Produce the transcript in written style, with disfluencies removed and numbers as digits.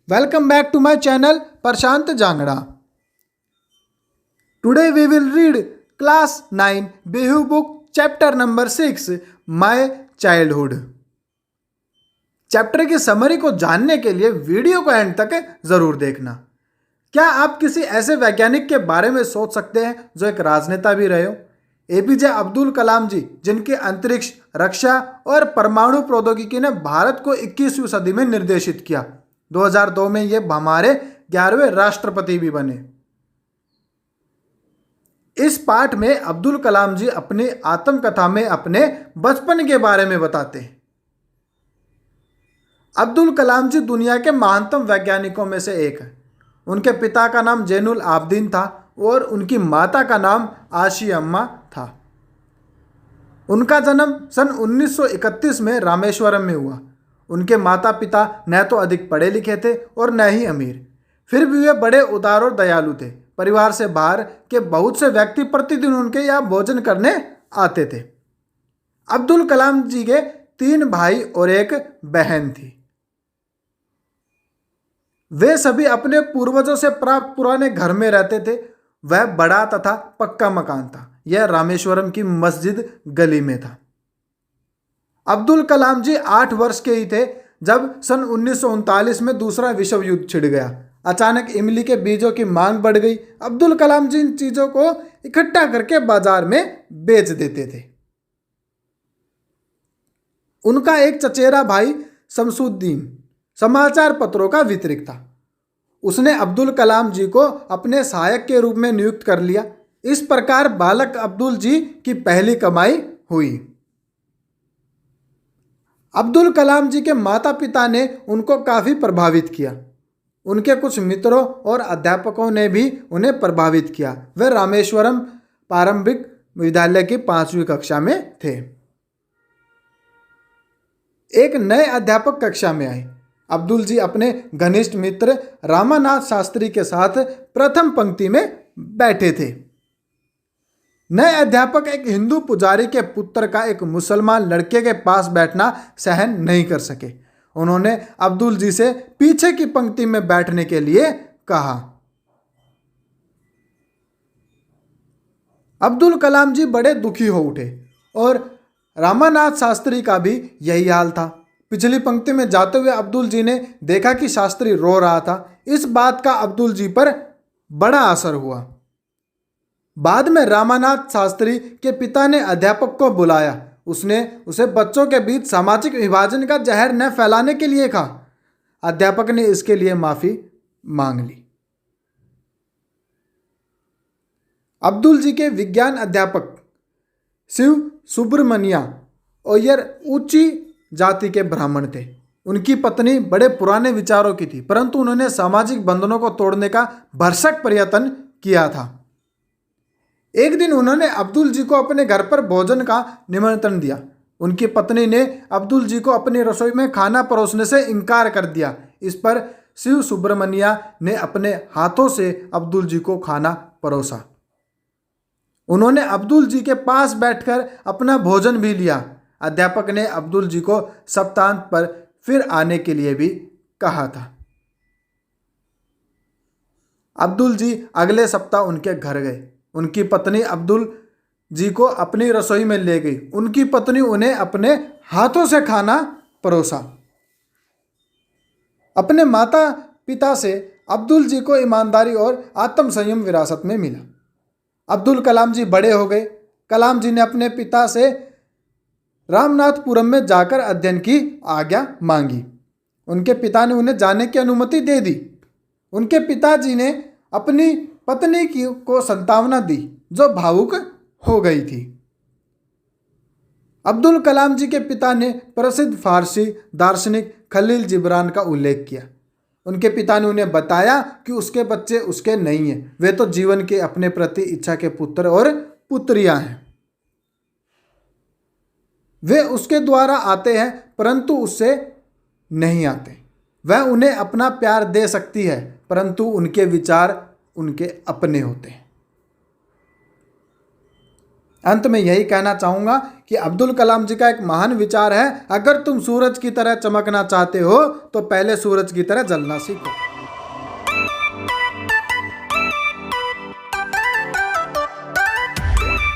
Welcome back to my channel Prashant Jangda. Today we will read class 9 Behu book chapter number 6 My Childhood. Chapter की summary को जानने के लिए video को and तक जरूर देखना। क्या आप किसी ऐसे वैज्ञानिक के बारे में सोच सकते हैं जो एक राजनेता भी रहे हो? एपीजे अब्दुल कलाम जी, जिनके अंतरिक्ष, रक्षा और परमाणु प्रौद्योगिकी ने भारत को 21वीं सदी में निर्देशित किया। 2002 में ये हमारे 11वें राष्ट्रपति भी बने। इस पाठ में अब्दुल कलाम जी अपनी आत्मकथा में अपने बचपन के बारे में बताते हैं। अब्दुल कलाम जी दुनिया के महानतम वैज्ञानिकों में से एक हैं। उनके पिता का नाम जैनुल आबदीन था और उनकी माता का नाम आशी अम्मा था। उनका जन्म सन 1931 में रामेश्वरम में हुआ। उनके माता पिता न तो अधिक पढ़े लिखे थे और न ही अमीर, फिर भी वे बड़े उदार और दयालु थे। परिवार से बाहर के बहुत से व्यक्ति प्रतिदिन उनके यहाँ भोजन करने आते थे। अब्दुल कलाम जी के 3 भाई और एक बहन थी। वे सभी अपने पूर्वजों से प्राप्त पुराने घर में रहते थे। वह बड़ा तथा पक्का मकान था। यह रामेश्वरम की मस्जिद गली में था। अब्दुल कलाम जी 8 वर्ष के ही थे जब सन 1939 में दूसरा विश्व युद्ध छिड़ गया। अचानक इमली के बीजों की मांग बढ़ गई। अब्दुल कलाम जी इन चीजों को इकट्ठा करके बाजार में बेच देते थे। उनका एक चचेरा भाई शमसुद्दीन समाचार पत्रों का वितरक था। उसने अब्दुल कलाम जी को अपने सहायक के रूप में नियुक्त कर लिया। इस प्रकार बालक अब्दुल जी की पहली कमाई हुई। अब्दुल कलाम जी के माता पिता ने उनको काफ़ी प्रभावित किया। उनके कुछ मित्रों और अध्यापकों ने भी उन्हें प्रभावित किया। वे रामेश्वरम प्रारंभिक विद्यालय की 5वीं कक्षा में थे। एक नए अध्यापक कक्षा में आए। अब्दुल जी अपने घनिष्ठ मित्र रामानाथ शास्त्री के साथ प्रथम पंक्ति में बैठे थे। नए अध्यापक एक हिंदू पुजारी के पुत्र का एक मुसलमान लड़के के पास बैठना सहन नहीं कर सके। उन्होंने अब्दुल जी से पीछे की पंक्ति में बैठने के लिए कहा। अब्दुल कलाम जी बड़े दुखी हो उठे और रामानाथ शास्त्री का भी यही हाल था। पिछली पंक्ति में जाते हुए अब्दुल जी ने देखा कि शास्त्री रो रहा था। इस बात का अब्दुल जी पर बड़ा असर हुआ। बाद में रामानाथ शास्त्री के पिता ने अध्यापक को बुलाया। उसने उसे बच्चों के बीच सामाजिक विभाजन का जहर न फैलाने के लिए कहा। अध्यापक ने इसके लिए माफी मांग ली। अब्दुल जी के विज्ञान अध्यापक शिव सुब्रमण्या अय्यर ऊंची जाति के ब्राह्मण थे। उनकी पत्नी बड़े पुराने विचारों की थी, परंतु उन्होंने सामाजिक बंधनों को तोड़ने का भरसक प्रयत्न किया था। एक दिन उन्होंने अब्दुल जी को अपने घर पर भोजन का निमंत्रण दिया। उनकी पत्नी ने अब्दुल जी को अपनी रसोई में खाना परोसने से इनकार कर दिया। इस पर शिव सुब्रमण्या ने अपने हाथों से अब्दुल जी को खाना परोसा। उन्होंने अब्दुल जी के पास बैठकर अपना भोजन भी लिया। अध्यापक ने अब्दुल जी को सप्ताहांत पर फिर आने के लिए भी कहा था। अब्दुल जी अगले सप्ताह उनके घर गए। उनकी पत्नी अब्दुल जी को अपनी रसोई में ले गई। उनकी पत्नी उन्हें अपने हाथों से खाना परोसा। अपने माता पिता से अब्दुल जी को ईमानदारी और आत्म संयम विरासत में मिला। अब्दुल कलाम जी बड़े हो गए। कलाम जी ने अपने पिता से रामनाथपुरम में जाकर अध्ययन की आज्ञा मांगी। उनके पिता ने उन्हें जाने की अनुमति दे दी। उनके पिताजी ने अपनी पत्नी को सांत्वना दी, जो भावुक हो गई थी। अब्दुल कलाम जी के पिता ने प्रसिद्ध फारसी दार्शनिक खलील जिब्रान का उल्लेख किया। उनके पिता ने उन्हें बताया कि उसके बच्चे उसके नहीं हैं, वे तो जीवन के अपने प्रति इच्छा के पुत्र और पुत्रियां हैं। वे उसके द्वारा आते हैं परंतु उससे नहीं आते। वह उन्हें अपना प्यार दे सकती है परंतु उनके विचार उनके अपने होते हैं। अंत में यही कहना चाहूँगा कि अब्दुल कलाम जी का एक महान विचार है, अगर तुम सूरज की तरह चमकना चाहते हो तो पहले सूरज की तरह जलना सीखो।